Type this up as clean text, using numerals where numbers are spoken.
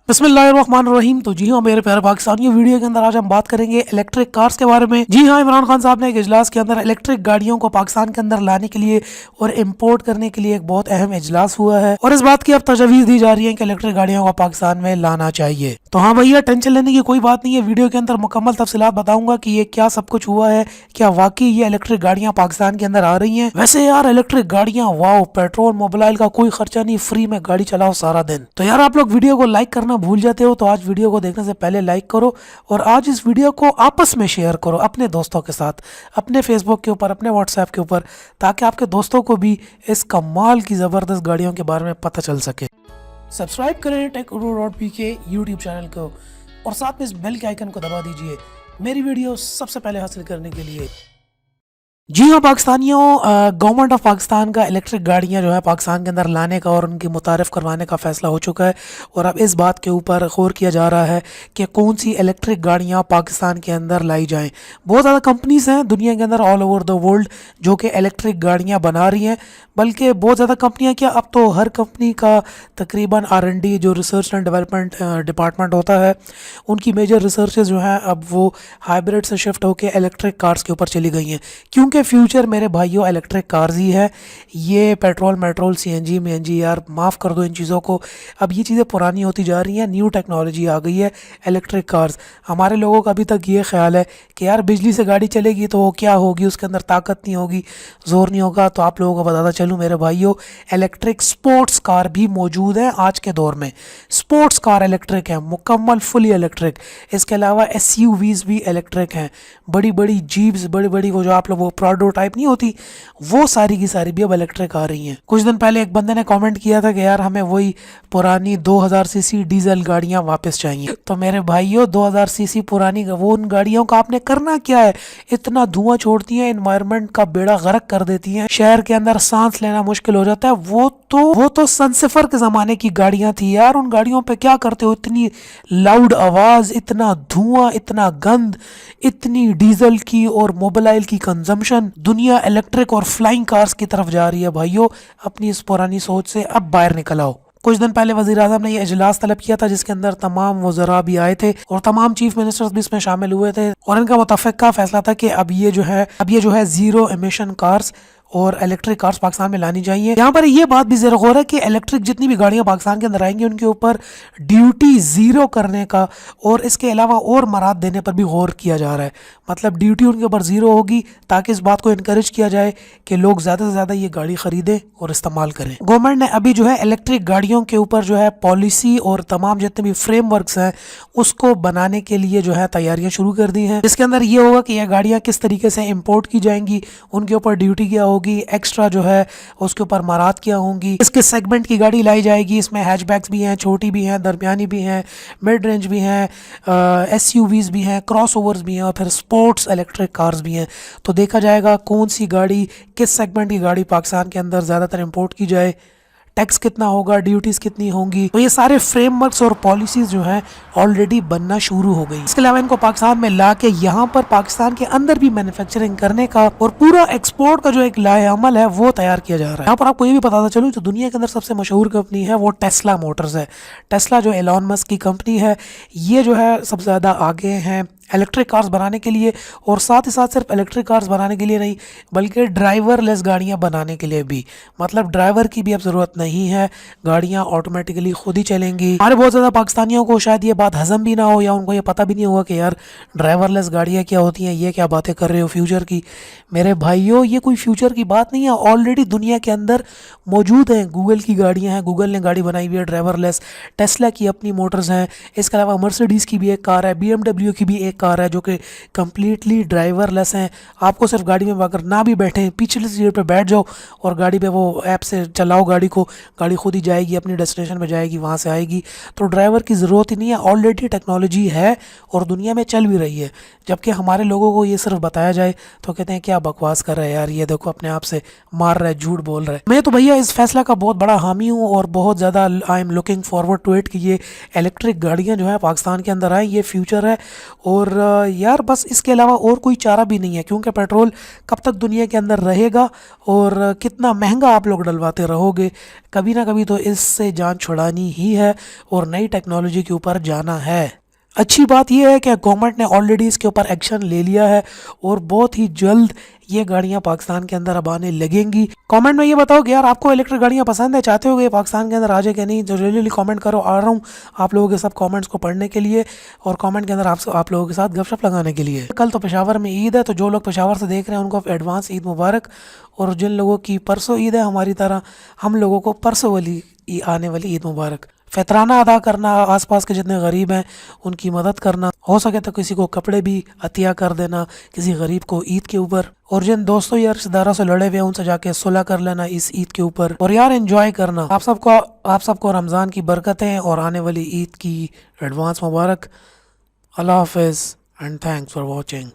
बिस्मिल्लाहिर्रहमानिर्रहीम। तो जी हाँ मेरे प्यारे पाकिस्तानियों, वीडियो के अंदर आज हम बात करेंगे इलेक्ट्रिक कार्स के बारे में। जी हाँ, इमरान खान साहब ने एक इजलास के अंदर इलेक्ट्रिक गाड़ियों को पाकिस्तान के अंदर लाने के लिए और इम्पोर्ट करने के लिए एक बहुत अहम इजलास हुआ है और इस बात की अब तजवीज़ दी जा रही है कि इलेक्ट्रिक गाड़ियों को पाकिस्तान में लाना चाहिए। तो हाँ भैया, टेंशन लेने की कोई बात नहीं है। वीडियो के अंदर मुकम्मल तफसीलात बताऊंगा कि ये क्या सब कुछ हुआ है, क्या वाकई ये इलेक्ट्रिक गाड़ियाँ पाकिस्तान के अंदर आ रही हैं। वैसे यार इलेक्ट्रिक गाड़ियाँ वाओ, पेट्रोल मोबाइल का कोई खर्चा नहीं, फ्री में गाड़ी चलाओ सारा दिन। तो यार आप लोग वीडियो को लाइक करना भूल जाते हो, तो आज वीडियो को देखने से पहले लाइक करो और आज इस वीडियो को आपस में शेयर करो अपने दोस्तों के साथ, अपने फेसबुक के ऊपर, अपने व्हाट्सएप के ऊपर, ताकि आपके दोस्तों को भी इस कमाल की ज़बरदस्त गाड़ियों के बारे में पता चल सके। सब्सक्राइब करें टेक.pk यूट्यूब चैनल को और साथ में इस बेल के आइकन को दबा दीजिए मेरी वीडियो सबसे पहले हासिल करने के लिए। जी हाँ पाकिस्तानियों, गवर्नमेंट ऑफ पाकिस्तान का इलेक्ट्रिक गाड़ियाँ जो है पाकिस्तान के अंदर लाने का और उनकी मुतारिफ़ करवाने का फ़ैसला हो चुका है और अब इस बात के ऊपर गौर किया जा रहा है कि कौन सी इलेक्ट्रिक गाड़ियाँ पाकिस्तान के अंदर लाई जाएं। बहुत ज़्यादा कंपनीज़ हैं दुनिया के अंदर ऑल ओवर द वर्ल्ड जो कि इलेक्ट्रिक गाड़ियाँ बना रही हैं, बल्कि बहुत ज़्यादा कंपनियाँ क्या, अब तो हर कंपनी का तकरीबन R&D जो रिसर्च एंड डेवलपमेंट डिपार्टमेंट होता है, उनकी मेजर रिसर्चेज जो हैं अब वो हाइब्रिड से शिफ्ट होकर इलेक्ट्रिक कार्स के ऊपर चली गई हैं। क्योंकि फ्यूचर मेरे भाइयों इलेक्ट्रिक कार्स ही है। ये पेट्रोल CNG MNG यार माफ़ कर दो इन चीज़ों को, अब ये चीज़ें पुरानी होती जा रही हैं, न्यू टेक्नोलॉजी आ गई है। इलेक्ट्रिक कार्स, हमारे लोगों का अभी तक ये ख्याल है कि यार बिजली से गाड़ी चलेगी तो वो क्या होगी, उसके अंदर ताकत नहीं होगी, ज़ोर नहीं होगा। तो आप लोगों को बताता चलूँ मेरे भाइयों, इलेक्ट्रिक स्पोर्ट्स कार भी मौजूद हैं आज के दौर में। स्पोर्ट्स कार इलेक्ट्रिक है, मुकम्मल फुली इलेक्ट्रिक। इसके अलावा SUVs भी इलेक्ट्रिक हैं, बड़ी बड़ी जीप्स, बड़ी बड़ी वो जो आप लोग वो टाइप नहीं होती, वो सारी की सारी भी अब इलेक्ट्रिक आ रही हैं। कुछ दिन पहले एक बंदे ने कमेंट किया था कि यार हमें वही पुरानी 2000 सीसी डीजल गाड़ियां वापस चाहिए। तो मेरे भाइयों 2000 सीसी पुरानी वो उन गाड़ियों का आपने करना क्या है, इतना धुआं छोड़ती हैं, एनवायरनमेंट का बेड़ा गर्क कर देती हैं, शहर के अंदर सांस लेना मुश्किल हो जाता है। वो तो सनसिफर के जमाने की गाड़ियां थी यार, उन गाड़ियों पे क्या करते हो, इतनी लाउड आवाज, इतना धुआं, इतना गंद, इतनी डीजल की और मोबाइल की कंजम्पशन। दुनिया इलेक्ट्रिक और फ्लाइंग कार्स की तरफ जा रही है भाइयों, अपनी इस पुरानी सोच से अब बाहर निकल आओ। कुछ दिन पहले वज़ीर आज़म ने ये इजलास तलब किया था जिसके अंदर तमाम वज़रा भी आए थे और तमाम चीफ मिनिस्टर्स भी इसमें शामिल हुए थे और इनका मुतफ़िक़ा फैसला था कि अब ये जो है ज़ीरो एमिशन कार्स और इलेक्ट्रिक कार्स पाकिस्तान में लानी चाहिए। यहाँ पर ये बात भी ज़रा गौर है कि इलेक्ट्रिक जितनी भी गाड़ियाँ पाकिस्तान के अंदर आएंगी उनके ऊपर ड्यूटी ज़ीरो करने का और इसके अलावा और मराद देने पर भी गौर किया जा रहा है। मतलब ड्यूटी उनके ऊपर ज़ीरो होगी ताकि इस बात को इनकरेज किया जाए कि लोग ज़्यादा से ज़्यादा ये गाड़ी ख़रीदें और इस्तेमाल करें। गवर्नमेंट ने अभी जो है इलेक्ट्रिक गाड़ियों के ऊपर जो है पॉलिसी और तमाम जितने भी फ्रेमवर्क्स हैं उसको बनाने के लिए जो है तैयारियाँ शुरू कर दी हैं, जिसके अंदर ये होगा कि यह गाड़ियाँ किस तरीके से इम्पोर्ट की जाएंगी, उनके ऊपर ड्यूटी क्या होगी, एक्स्ट्रा जो है उसके ऊपर मराद क्या होंगी, इसके सेगमेंट की गाड़ी लाई जाएगी। इसमें हैचबैक्स भी हैं, छोटी भी हैं, दरमियानी भी हैं, मिड रेंज भी हैं, SUVs भी हैं, क्रॉसओवर्स भी हैं और फिर स्पोर्ट्स इलेक्ट्रिक कार्स भी हैं। तो देखा जाएगा कौन सी गाड़ी, किस सेगमेंट की गाड़ी पाकिस्तान के अंदर ज़्यादातर इम्पोर्ट की जाए, टैक्स कितना होगा, ड्यूटीज़ कितनी होंगी। तो ये सारे फ्रेमवर्क्स और पॉलिसीज़ जो हैं ऑलरेडी बनना शुरू हो गई। इसके अलावा इनको पाकिस्तान में ला के यहाँ पर पाकिस्तान के अंदर भी मैन्युफैक्चरिंग करने का और पूरा एक्सपोर्ट का जो एक लाएअमल है वो तैयार किया जा रहा है। यहाँ पर आपको ये भी पता चलूँ जो दुनिया के अंदर सबसे मशहूर कंपनी है वो टेस्ला मोटर्स है। टेस्ला जो एलॉन मस्क की कंपनी है, ये जो है सबसे ज़्यादा आगे हैं इलेक्ट्रिक कार्स बनाने के लिए और साथ ही साथ सिर्फ इलेक्ट्रिक कार्स बनाने के लिए नहीं बल्कि ड्राइवरलेस गाड़ियां बनाने के लिए भी। मतलब ड्राइवर की भी अब ज़रूरत नहीं है, गाड़ियां ऑटोमेटिकली खुद ही चलेंगी। हमारे बहुत ज़्यादा पाकिस्तानियों को शायद ये बात हजम भी ना हो या उनको ये पता भी नहीं होगा कि यार ड्राइवरलेस गाड़ियाँ क्या होती हैं, ये क्या बातें कर रहे हो फ्यूचर की। मेरे भाइयों ये कोई फ्यूचर की बात नहीं है, ऑलरेडी दुनिया के अंदर मौजूद हैं। गूगल की गाड़ियाँ हैं, गूगल ने गाड़ी बनाई हुई है ड्राइवरलेस, टेस्ला की अपनी मोटर्स हैं, इसके अलावा मर्सिडीज़ की भी एक कार है, BMW की भी एक कार है जो कि कम्प्लीटली ड्राइवरलेस हैं। आपको सिर्फ गाड़ी में अगर ना भी बैठे, पिछली सीट पे बैठ जाओ और गाड़ी पे वो ऐप से चलाओ गाड़ी को, गाड़ी खुद ही जाएगी, अपनी डेस्टिनेशन पे जाएगी, वहाँ से आएगी। तो ड्राइवर की ज़रूरत ही नहीं है, ऑलरेडी टेक्नोलॉजी है और दुनिया में चल भी रही है। जबकि हमारे लोगों को ये सिर्फ बताया जाए तो कहते हैं क्या बकवास कर रहा है यार, ये देखो अपने आप से मार रहा है, झूठ बोल रहा है। मैं तो भैया इस फैसला का बहुत बड़ा हामी हूँ और बहुत ज़्यादा I am looking forward to it कि ये इलेक्ट्रिक गाड़ियाँ जो है पाकिस्तान के अंदर आए, ये फ्यूचर है। और और यार बस इसके अलावा और कोई चारा भी नहीं है, क्योंकि पेट्रोल कब तक दुनिया के अंदर रहेगा और कितना महंगा आप लोग डलवाते रहोगे। कभी ना कभी तो इससे जान छुड़ानी ही है और नई टेक्नोलॉजी के ऊपर जाना है। अच्छी बात यह है कि गवर्नमेंट ने ऑलरेडी इसके ऊपर एक्शन ले लिया है और बहुत ही जल्द ये गाड़ियां पाकिस्तान के अंदर अब आने लगेंगी। कमेंट में ये बताओ कि यार आपको इलेक्ट्रिक गाड़ियां पसंद है, चाहते हो कि ये पाकिस्तान के अंदर आ जाए कि नहीं। तो जल्दी कमेंट करो, आ रहा हूँ आप लोगों के सब कमेंट्स को पढ़ने के लिए और कमेंट के अंदर आप लोगों के साथ गपशप लगाने के लिए। कल तो पेशावर में ईद है, तो जो लोग पेशावर से देख रहे हैं उनको एडवांस ईद मुबारक। और जिन लोगों की परसों ईद है हमारी तरह, हम लोगों को परसों वाली आने वाली ईद मुबारक। फितराना अदा करना, आसपास के जितने गरीब हैं उनकी मदद करना, हो सके तो किसी को कपड़े भी अतिया कर देना किसी गरीब को ईद के ऊपर। और जिन दोस्तों या रिश्तेदारों से लड़े हुए हैं उनसे जाके सुलह कर लेना इस ईद के ऊपर। और यार एंजॉय करना। आप सबको रमज़ान की बरकतें और आने वाली ईद की एडवांस मुबारक। अल्लाह हाफिज़ एंड थैंक्स फॉर वॉचिंग।